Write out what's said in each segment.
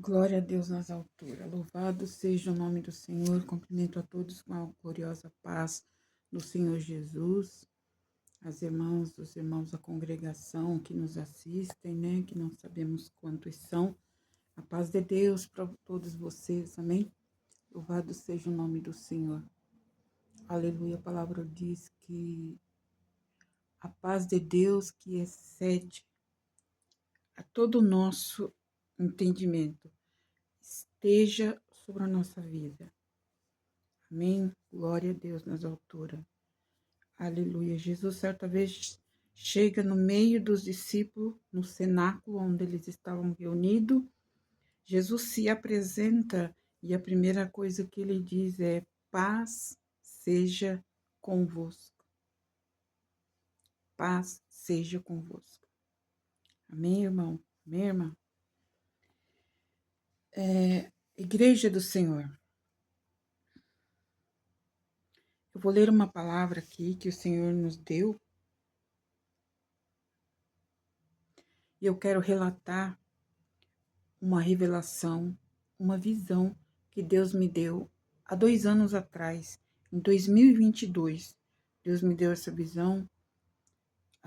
Glória a Deus nas alturas. Louvado seja o nome do Senhor. Cumprimento a todos com a gloriosa paz do Senhor Jesus. As irmãs, os irmãos da congregação que nos assistem, né? Que não sabemos quantos são. A paz de Deus para todos vocês, amém? Louvado seja o nome do Senhor. Aleluia. A palavra diz que a paz de Deus que excede a todo o nosso entendimento esteja sobre a nossa vida. Amém? Glória a Deus nas alturas. Aleluia. Jesus, certa vez, chega no meio dos discípulos, no cenáculo onde eles estavam reunidos. Jesus se apresenta e a primeira coisa que ele diz é: paz seja convosco. Paz seja convosco. Amém, irmão? Amém, irmã? Igreja do Senhor. Eu vou ler uma palavra aqui que o Senhor nos deu. E eu quero relatar uma revelação, uma visão que Deus me deu há 2 anos atrás, em 2022. Deus me deu essa visão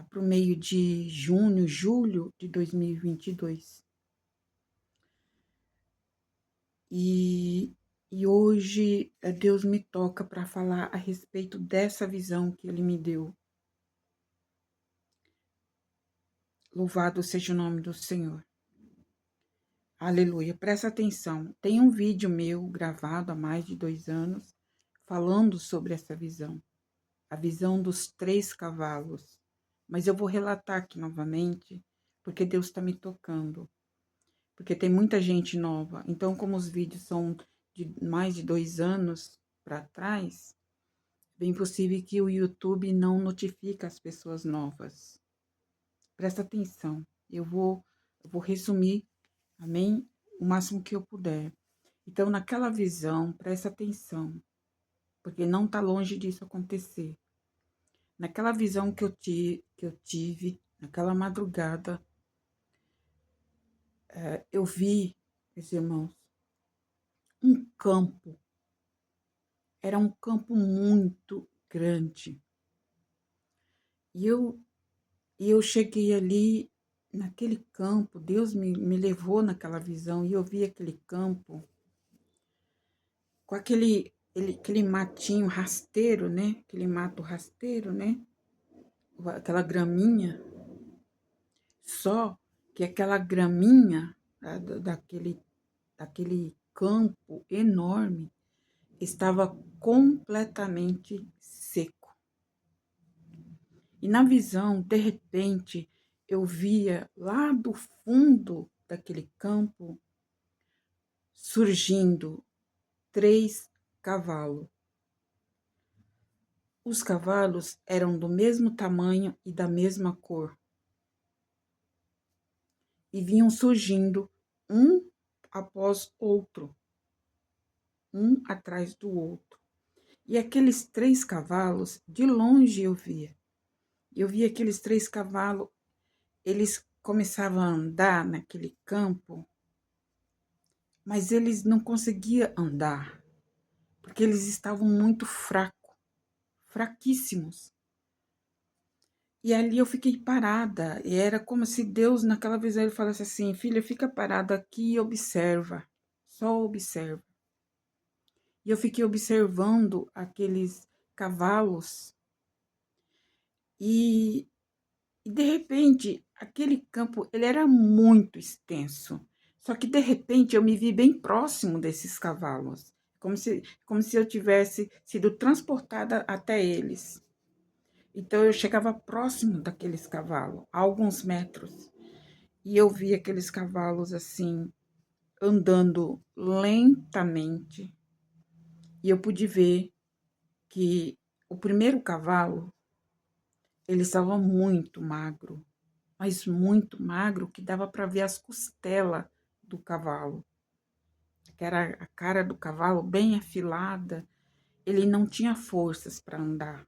para o meio de junho, julho de 2022. E hoje Deus me toca para falar a respeito dessa visão que Ele me deu. Louvado seja o nome do Senhor. Aleluia. Presta atenção. Tem um vídeo meu gravado há mais de 2 anos falando sobre essa visão. A visão dos 3 cavalos. Mas eu vou relatar aqui novamente, porque Deus está me tocando. Porque tem muita gente nova. Então, como os vídeos são de mais de 2 anos para trás, bem possível que o YouTube não notifique as pessoas novas. Presta atenção. Eu vou resumir, amém? O máximo que eu puder. Então, naquela visão, presta atenção. Porque não está longe disso acontecer. Naquela visão que eu tive, naquela madrugada, eu vi, meus irmãos, um campo. Era um campo muito grande. E eu cheguei ali, naquele campo, Deus me levou naquela visão, e eu vi aquele campo com aquele matinho rasteiro, né? Aquele mato rasteiro, né? Aquela graminha. Só que aquela graminha daquele campo enorme estava completamente seco. E na visão, de repente, eu via lá do fundo daquele campo surgindo 3 cavalos. Os cavalos eram do mesmo tamanho e da mesma cor. E vinham surgindo um após outro, um atrás do outro. E aqueles 3 cavalos, de longe eu via. Eu via aqueles 3 cavalos, eles começavam a andar naquele campo, mas eles não conseguiam andar, porque eles estavam muito fracos, fraquíssimos. E ali eu fiquei parada, e era como se Deus, naquela visão, ele falasse assim: filha, fica parada aqui e observa, só observa. E eu fiquei observando aqueles cavalos, e de repente, aquele campo, ele era muito extenso. Só que, de repente, eu me vi bem próximo desses cavalos, como se eu tivesse sido transportada até eles. Então, eu chegava próximo daqueles cavalos, a alguns metros, e eu vi aqueles cavalos assim, andando lentamente, e eu pude ver que o primeiro cavalo, ele estava muito magro, mas muito magro, que dava para ver as costelas do cavalo, que era a cara do cavalo bem afilada, ele não tinha forças para andar.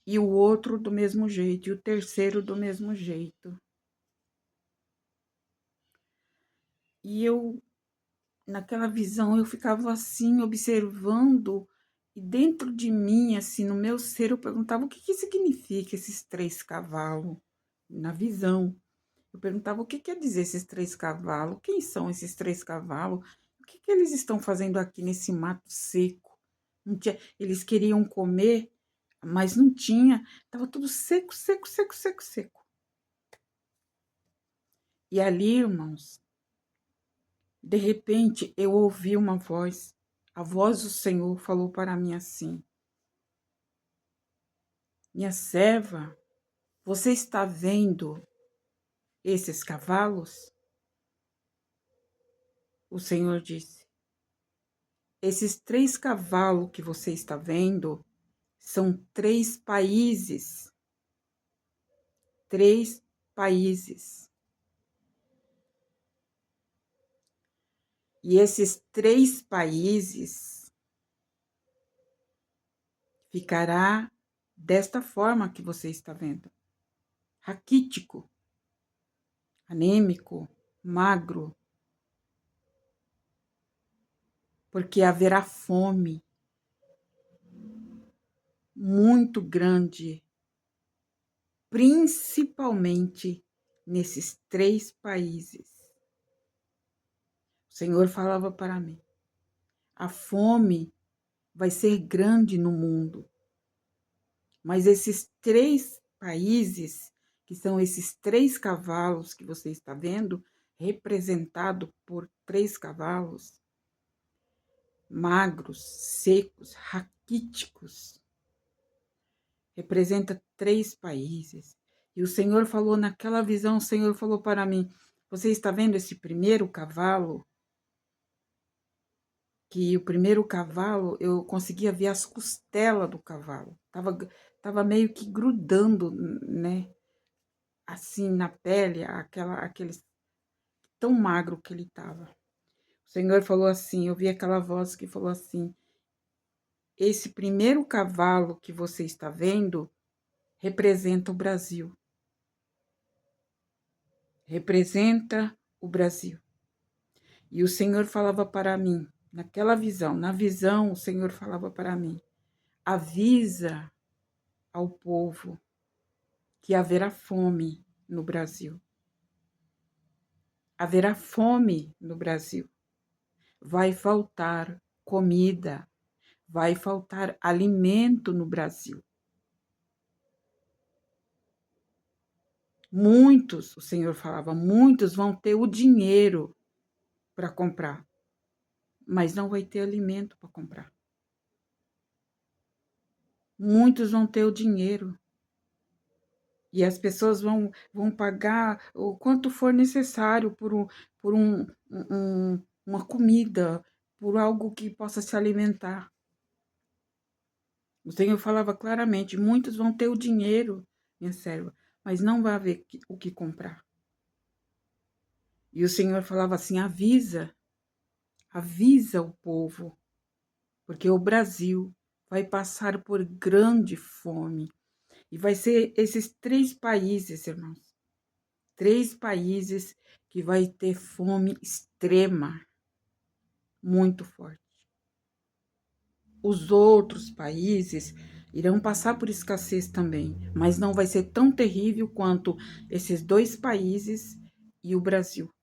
E o outro do mesmo jeito, e o terceiro do mesmo jeito. E eu naquela visão eu ficava assim, observando, e dentro de mim, assim, no meu ser, eu perguntava o que que significa esses 3 cavalos, na visão. Eu perguntava o que quer dizer esses 3 cavalos, quem são esses 3 cavalos, o que que eles estão fazendo aqui nesse mato seco? Não tinha, eles queriam comer, mas não tinha, estava tudo seco, seco, seco, seco, seco. E ali, irmãos, de repente eu ouvi uma voz, a voz do Senhor falou para mim assim: minha serva, você está vendo esses cavalos? O Senhor disse: esses 3 cavalos que você está vendo são 3 países. 3 países. E esses 3 países ficará desta forma que você está vendo: raquítico, anêmico, magro, porque haverá fome muito grande, principalmente nesses 3 países. O Senhor falava para mim: a fome vai ser grande no mundo, mas esses 3 países, que são esses 3 cavalos que você está vendo, representado por 3 cavalos, magros, secos, raquíticos, representa 3 países. E o Senhor falou naquela visão, o Senhor falou para mim: você está vendo esse primeiro cavalo? Que o primeiro cavalo, eu conseguia ver as costelas do cavalo. Tava meio que grudando, né? Assim, na pele, aquele tão magro que ele estava. O Senhor falou assim, eu vi aquela voz que falou assim: esse primeiro cavalo que você está vendo representa o Brasil. Representa o Brasil. E o Senhor falava para mim, naquela visão, na visão, o Senhor falava para mim: avisa ao povo que haverá fome no Brasil. Haverá fome no Brasil. Vai faltar comida, vai faltar alimento no Brasil. Muitos, o Senhor falava, muitos vão ter o dinheiro para comprar, mas não vai ter alimento para comprar. Muitos vão ter o dinheiro e as pessoas vão pagar o quanto for necessário por uma comida, por algo que possa se alimentar. O Senhor falava claramente: muitos vão ter o dinheiro, minha serva, mas não vai haver o que comprar. E o Senhor falava assim: avisa o povo, porque o Brasil vai passar por grande fome. E vai ser esses 3 países, irmãos, 3 países que vai ter fome extrema, muito forte. Os outros países irão passar por escassez também, mas não vai ser tão terrível quanto esses 2 países e o Brasil.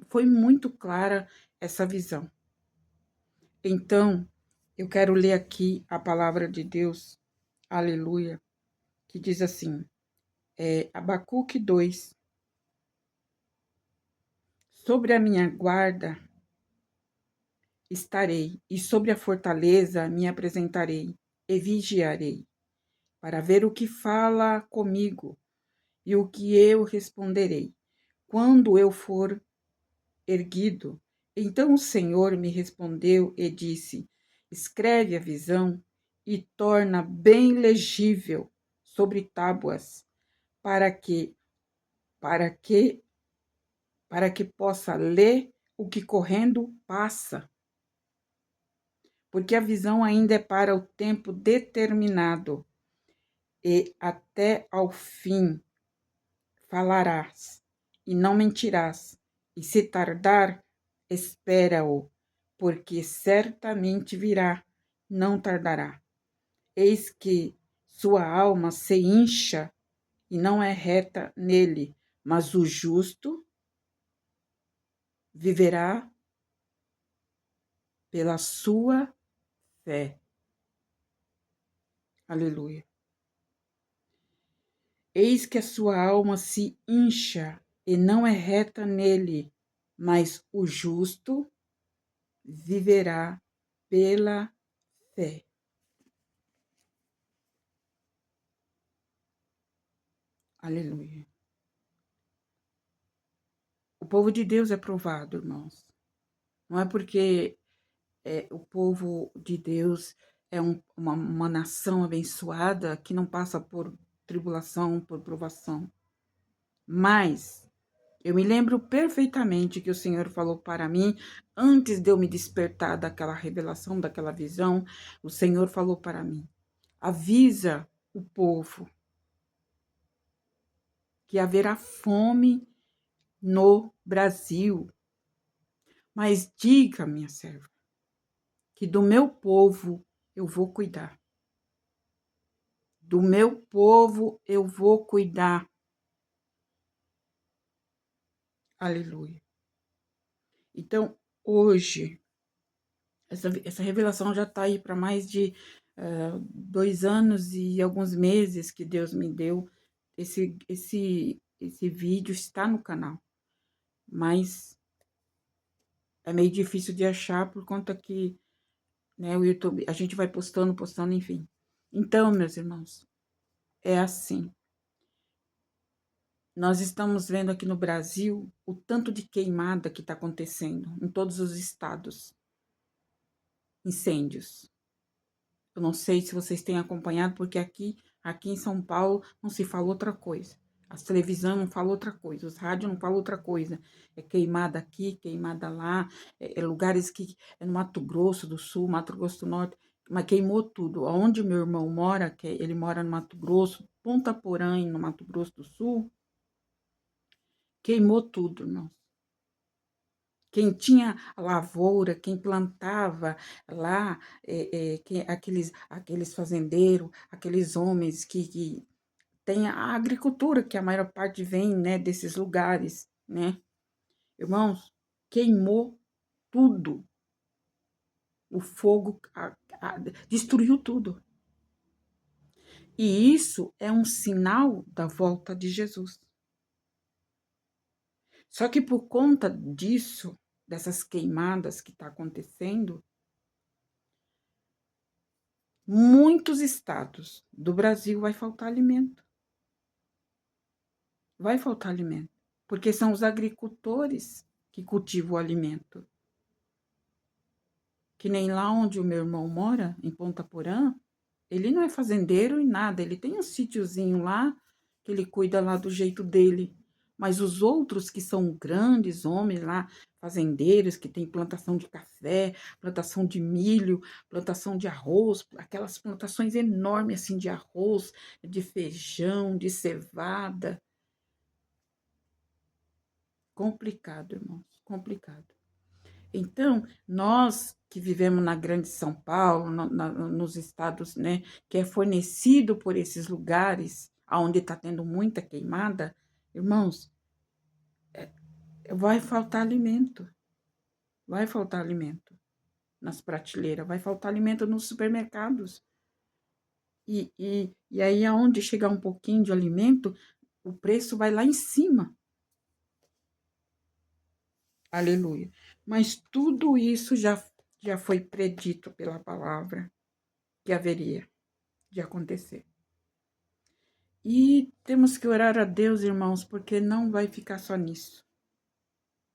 Foi muito clara essa visão. Então, eu quero ler aqui a palavra de Deus, aleluia, que diz assim, Abacuque 2, sobre a minha guarda estarei, e sobre a fortaleza me apresentarei, e vigiarei, para ver o que fala comigo, e o que eu responderei, quando eu for erguido. Então o Senhor me respondeu e disse: escreve a visão e torna bem legível sobre tábuas, para que para que para que possa ler o que correndo passa. Porque a visão ainda é para o tempo determinado, e até ao fim falarás, e não mentirás, e se tardar, espera-o, porque certamente virá, não tardará. Eis que sua alma se incha e não é reta nele, mas o justo viverá pela sua fé. Aleluia. Eis que a sua alma se incha e não é reta nele, mas o justo viverá pela fé. Aleluia. O povo de Deus é provado, irmãos. Não é porque o povo de Deus é uma nação abençoada que não passa por tribulação, por provação. Mas eu me lembro perfeitamente que o Senhor falou para mim, antes de eu me despertar daquela revelação, daquela visão, o Senhor falou para mim: avisa o povo que haverá fome no Brasil. Mas diga, minha serva, que do meu povo eu vou cuidar. Do meu povo eu vou cuidar. Aleluia. Então, hoje, essa revelação já está aí para mais de 2 anos e alguns meses que Deus me deu. Esse vídeo está no canal, mas é meio difícil de achar por conta que, né, o YouTube, a gente vai postando, enfim. Então, meus irmãos, é assim. Nós estamos vendo aqui no Brasil o tanto de queimada que está acontecendo em todos os estados. Incêndios. Eu não sei se vocês têm acompanhado, porque aqui em São Paulo não se fala outra coisa. As televisões não falam outra coisa, os rádios não falam outra coisa. É queimada aqui, queimada lá, lugares que é no Mato Grosso do Sul, Mato Grosso do Norte, mas queimou tudo. Onde meu irmão mora, que ele mora no Mato Grosso, Ponta Porã, no Mato Grosso do Sul, queimou tudo, irmãos. Quem tinha lavoura, quem plantava lá, aqueles fazendeiros, aqueles homens que têm a agricultura, que a maior parte vem, né, desses lugares, né? Irmãos, queimou tudo. O fogo destruiu tudo. E isso é um sinal da volta de Jesus. Só que por conta disso, dessas queimadas que está acontecendo, muitos estados do Brasil vai faltar alimento. Vai faltar alimento, porque são os agricultores que cultivam o alimento. Que nem lá onde o meu irmão mora, em Ponta Porã, ele não é fazendeiro e nada, ele tem um sítiozinho lá, que ele cuida lá do jeito dele. Mas os outros que são grandes homens lá, fazendeiros, que tem plantação de café, plantação de milho, plantação de arroz, aquelas plantações enormes assim de arroz, de feijão, de cevada. Complicado, irmãos, complicado. Então, nós que vivemos na Grande São Paulo, nos estados, né, que é fornecido por esses lugares onde está tendo muita queimada, irmãos, vai faltar alimento. Vai faltar alimento nas prateleiras, vai faltar alimento nos supermercados. E aí, aonde chegar um pouquinho de alimento, o preço vai lá em cima. Aleluia. Mas tudo isso já foi predito pela palavra que haveria de acontecer. E temos que orar a Deus, irmãos, porque não vai ficar só nisso.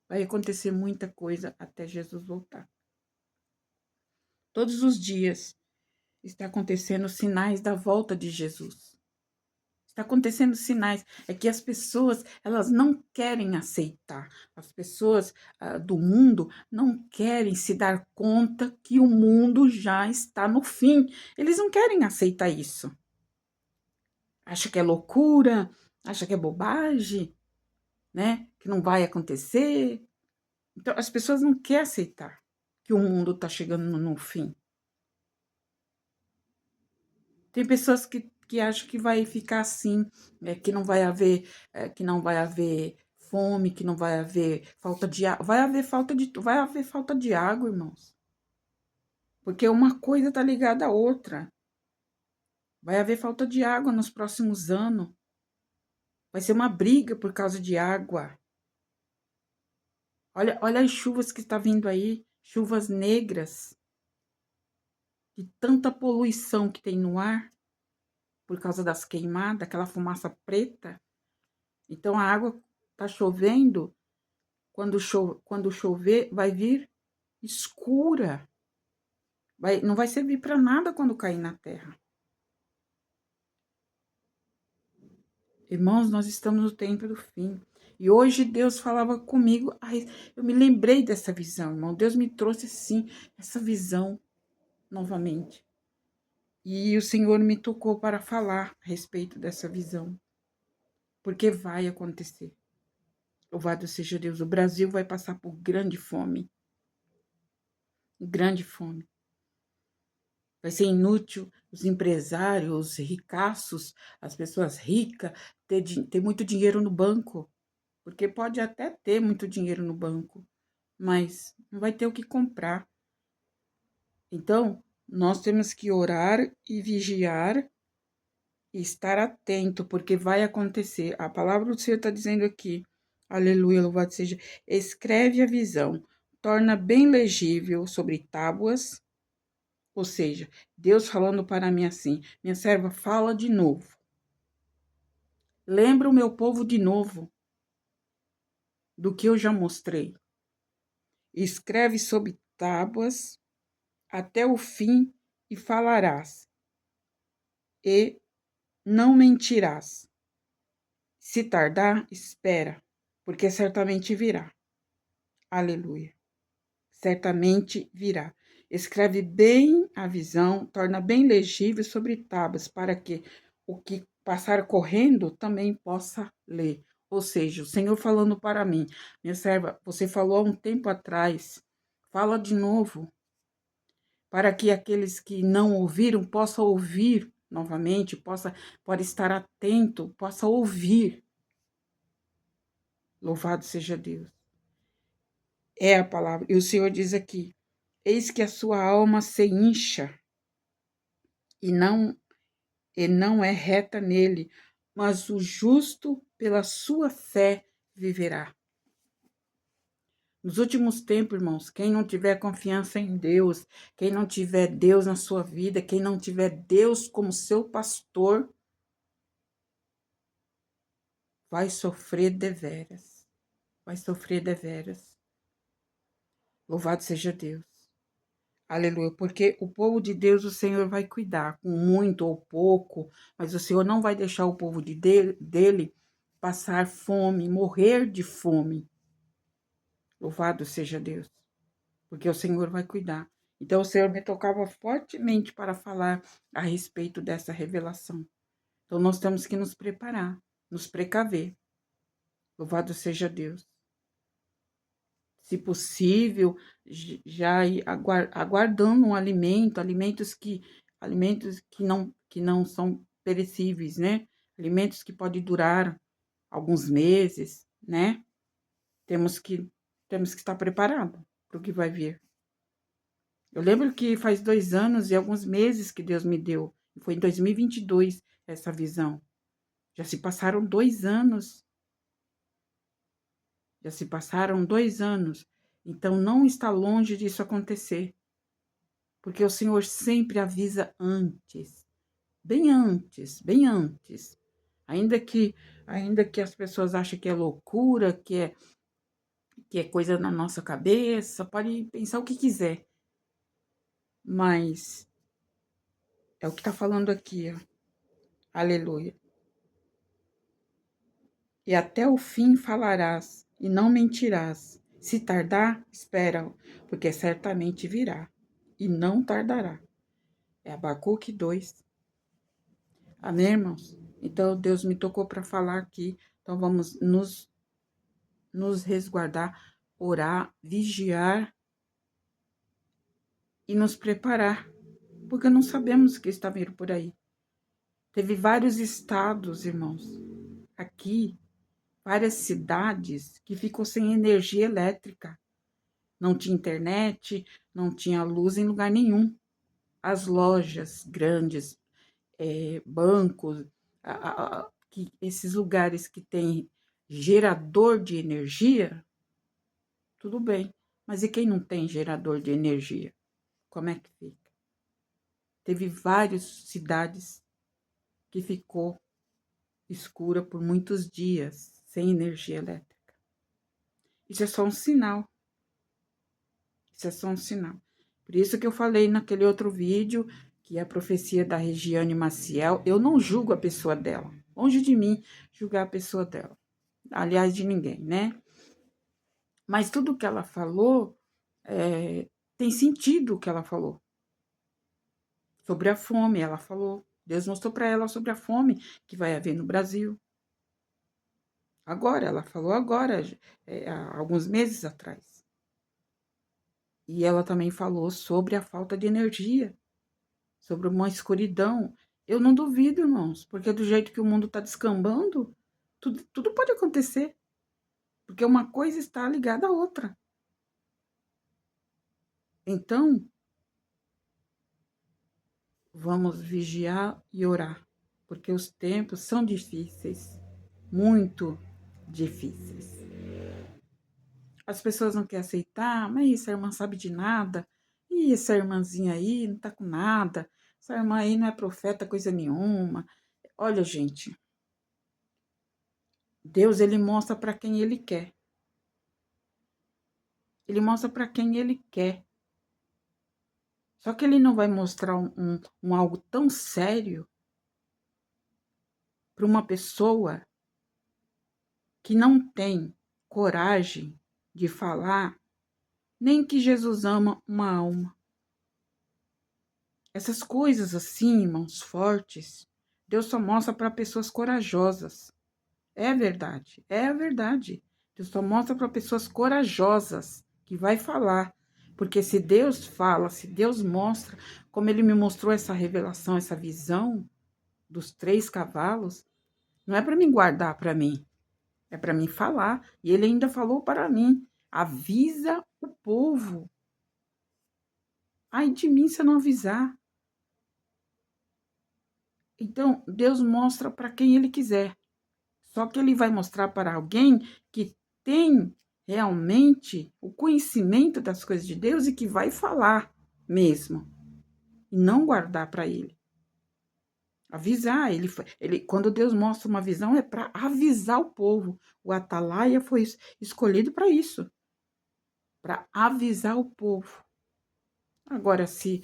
Vai acontecer muita coisa até Jesus voltar. Todos os dias está acontecendo sinais da volta de Jesus. Está acontecendo sinais. É que as pessoas, elas não querem aceitar. As pessoas do mundo não querem se dar conta que o mundo já está no fim. Eles não querem aceitar isso. Acha que é loucura, acha que é bobagem, né? Que não vai acontecer. Então, as pessoas não querem aceitar que o mundo está chegando no fim. Tem pessoas que acham que vai ficar assim, que não vai haver, fome, que não vai haver falta de água. Vai haver falta de água, irmãos. Porque uma coisa está ligada à outra. Vai haver falta de água nos próximos anos. Vai ser uma briga por causa de água. Olha as chuvas que está vindo aí, chuvas negras, de tanta poluição que tem no ar, por causa das queimadas, aquela fumaça preta. Então a água está chovendo, quando chover, vai vir escura. Não vai servir para nada quando cair na terra. Irmãos, nós estamos no tempo do fim. E hoje Deus falava comigo, eu me lembrei dessa visão, irmão. Deus me trouxe, sim, essa visão novamente. E o Senhor me tocou para falar a respeito dessa visão. Porque vai acontecer. Louvado seja Deus. O Brasil vai passar por grande fome. Grande fome. Vai ser inútil os empresários, os ricaços, as pessoas ricas, ter muito dinheiro no banco. Porque pode até ter muito dinheiro no banco, mas não vai ter o que comprar. Então, nós temos que orar e vigiar e estar atento, porque vai acontecer. A palavra do Senhor está dizendo aqui, aleluia, louvado seja, escreve a visão, torna bem legível sobre tábuas, ou seja, Deus falando para mim assim, minha serva, fala de novo. Lembra o meu povo de novo do que eu já mostrei. Escreve sobre tábuas até o fim e falarás, e não mentirás. Se tardar, espera, porque certamente virá. Aleluia. Certamente virá. Escreve bem a visão, torna bem legível sobre tábuas, para que o que passar correndo também possa ler. Ou seja, o Senhor falando para mim, minha serva, você falou há um tempo atrás, fala de novo, para que aqueles que não ouviram possam ouvir novamente, pode estar atento, possa ouvir. Louvado seja Deus. É a palavra. E o Senhor diz aqui, eis que a sua alma se incha e não é reta nele, mas o justo pela sua fé viverá. Nos últimos tempos, irmãos, quem não tiver confiança em Deus, quem não tiver Deus na sua vida, quem não tiver Deus como seu pastor, vai sofrer deveras. Vai sofrer deveras. Louvado seja Deus. Aleluia, porque o povo de Deus o Senhor vai cuidar, com muito ou pouco, mas o Senhor não vai deixar o povo dele passar fome, morrer de fome. Louvado seja Deus, porque o Senhor vai cuidar. Então o Senhor me tocava fortemente para falar a respeito dessa revelação. Então nós temos que nos preparar, nos precaver. Louvado seja Deus. Se possível, já ir aguardando um alimento, alimentos que não são perecíveis, né? Alimentos que podem durar alguns meses, né? Temos que estar preparado para o que vai vir. Eu lembro que faz 2 anos e alguns meses que Deus me deu. Foi em 2022 essa visão. Já se passaram 2 anos. Já se passaram 2 anos. Então, não está longe disso acontecer. Porque o Senhor sempre avisa antes. Bem antes, bem antes. Ainda que as pessoas achem que é loucura, que é coisa na nossa cabeça, pode pensar o que quiser. Mas é o que está falando aqui, ó. Aleluia. E até o fim falarás, e não mentirás. Se tardar, espera, porque certamente virá, e não tardará. É Abacuque 2. Amém, irmãos? Então, Deus me tocou para falar aqui. Então, vamos nos resguardar, orar, vigiar e nos preparar, porque não sabemos o que está vindo por aí. Teve vários estados, irmãos, aqui, várias cidades que ficou sem energia elétrica. Não tinha internet, não tinha luz em lugar nenhum. As lojas grandes, bancos, esses lugares que tem gerador de energia, tudo bem. Mas e quem não tem gerador de energia? Como é que fica? Teve várias cidades que ficou escura por muitos dias, sem energia elétrica. Isso é só um sinal. Isso é só um sinal. Por isso que eu falei naquele outro vídeo, que é a profecia da Regiane Maciel, eu não julgo a pessoa dela. Longe de mim julgar a pessoa dela. Aliás, de ninguém, né? Mas tudo que ela falou, tem sentido o que ela falou. Sobre a fome, ela falou. Deus mostrou para ela sobre a fome que vai haver no Brasil. Agora, ela falou agora, há alguns meses atrás. E ela também falou sobre a falta de energia, sobre uma escuridão. Eu não duvido, irmãos, porque do jeito que o mundo está descambando, tudo pode acontecer. Porque uma coisa está ligada à outra. Então, vamos vigiar e orar, porque os tempos são difíceis, muito difíceis. As pessoas não querem aceitar, mas essa irmã sabe de nada, e essa irmãzinha aí não tá com nada, essa irmã aí não é profeta coisa nenhuma. Olha, gente, Deus, ele mostra para quem ele quer. Ele mostra para quem ele quer. Só que ele não vai mostrar um algo tão sério para uma pessoa que não tem coragem de falar nem que Jesus ama uma alma. Essas coisas assim, irmãos, fortes, Deus só mostra para pessoas corajosas. É verdade, é a verdade. Deus só mostra para pessoas corajosas que vai falar. Porque se Deus fala, se Deus mostra, como ele me mostrou essa revelação, essa visão dos 3 cavalos, não é para mim guardar para mim, é para mim falar. E ele ainda falou para mim: avisa o povo. Ai de mim se eu não avisar. Então, Deus mostra para quem ele quiser. Só que ele vai mostrar para alguém que tem realmente o conhecimento das coisas de Deus e que vai falar mesmo. E não guardar para ele. Avisar. Quando Deus mostra uma visão, é para avisar o povo. O atalaia foi escolhido para isso. Para avisar o povo. Agora, se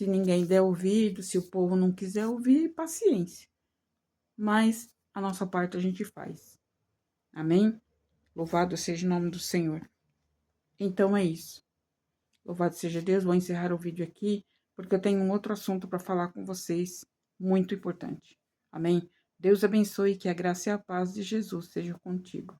ninguém der ouvido, se o povo não quiser ouvir, paciência. Mas a nossa parte a gente faz. Amém? Louvado seja o nome do Senhor. Então é isso. Louvado seja Deus. Vou encerrar o vídeo aqui, porque eu tenho um outro assunto para falar com vocês, muito importante. Amém? Deus abençoe e que a graça e a paz de Jesus seja contigo.